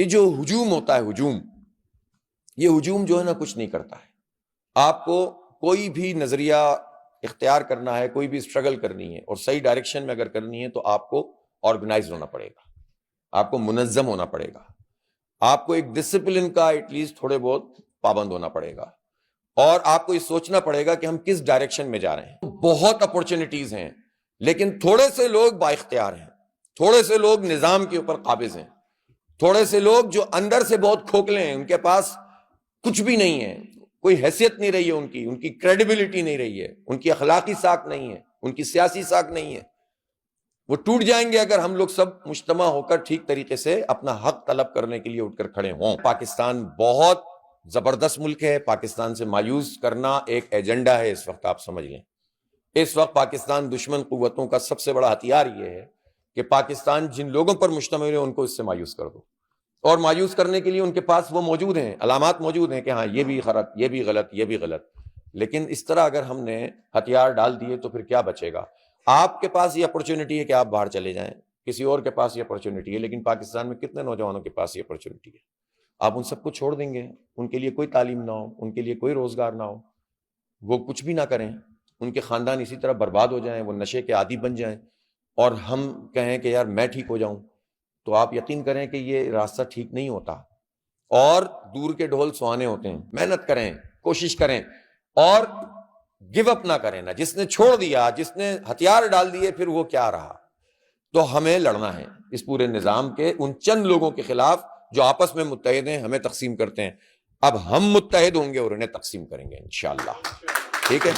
یہ جو ہجوم ہوتا ہے، یہ ہجوم جو ہے نا کچھ نہیں کرتا ہے. آپ کو کوئی بھی نظریہ اختیار کرنا ہے، کوئی بھی اسٹرگل کرنی ہے اور صحیح ڈائریکشن میں اگر کرنی ہے تو آپ کو آرگنائز ہونا پڑے گا، آپ کو منظم ہونا پڑے گا، آپ کو ایک ڈسپلن کا ایٹ لیسٹ تھوڑے بہت پابند ہونا پڑے گا، اور آپ کو یہ سوچنا پڑے گا کہ ہم کس ڈائریکشن میں جا رہے ہیں. بہت اپورچونٹیز ہیں لیکن تھوڑے سے لوگ با اختیار ہیں، تھوڑے سے لوگ نظام کے اوپر قابض ہیں، تھوڑے سے لوگ جو اندر سے بہت کھوکھلے ہیں، ان کے پاس کچھ بھی نہیں ہے، کوئی حیثیت نہیں رہی ہے، ان کی کریڈیبلٹی نہیں رہی ہے، ان کی اخلاقی ساکھ نہیں ہے، ان کی سیاسی ساکھ نہیں ہے. وہ ٹوٹ جائیں گے اگر ہم لوگ سب مجتمع ہو کر ٹھیک طریقے سے اپنا حق طلب کرنے کے لیے اٹھ کر کھڑے ہوں. پاکستان بہت زبردست ملک ہے، پاکستان سے مایوس کرنا ایک ایجنڈا ہے اس وقت. آپ سمجھ لیں اس وقت پاکستان دشمن قوتوں کا سب سے بڑا ہتھیار یہ ہے کہ پاکستان جن لوگوں پر مشتمل ہے ان کو اس سے مایوس کر دو، اور مایوس کرنے کے لیے ان کے پاس وہ موجود ہیں، علامات موجود ہیں کہ ہاں یہ بھی غلط، یہ بھی غلط، یہ بھی غلط. لیکن اس طرح اگر ہم نے ہتھیار ڈال دیے تو پھر کیا بچے گا؟ آپ کے پاس یہ اپرچونٹی ہے کہ آپ باہر چلے جائیں، کسی اور کے پاس یہ اپرچونٹی ہے، لیکن پاکستان میں کتنے نوجوانوں کے پاس یہ اپرچونٹی ہے؟ آپ ان سب کو چھوڑ دیں گے، ان کے لیے کوئی تعلیم نہ ہو، ان کے لیے کوئی روزگار نہ ہو، وہ کچھ بھی نہ کریں، ان کے خاندان اسی طرح برباد ہو جائیں، وہ نشے کے عادی بن جائیں، اور ہم کہیں کہ یار میں ٹھیک ہو جاؤں، تو آپ یقین کریں کہ یہ راستہ ٹھیک نہیں ہوتا. اور دور کے ڈھول سہانے ہوتے ہیں. محنت کریں، کوشش کریں، اور گیو اپ نہ کریں. نا جس نے چھوڑ دیا، جس نے ہتھیار ڈال دیے، پھر وہ کیا رہا؟ تو ہمیں لڑنا ہے اس پورے نظام کے ان چند لوگوں کے خلاف جو آپس میں متحد ہیں، ہمیں تقسیم کرتے ہیں. اب ہم متحد ہوں گے اور انہیں تقسیم کریں گے انشاءاللہ. ٹھیک ہے؟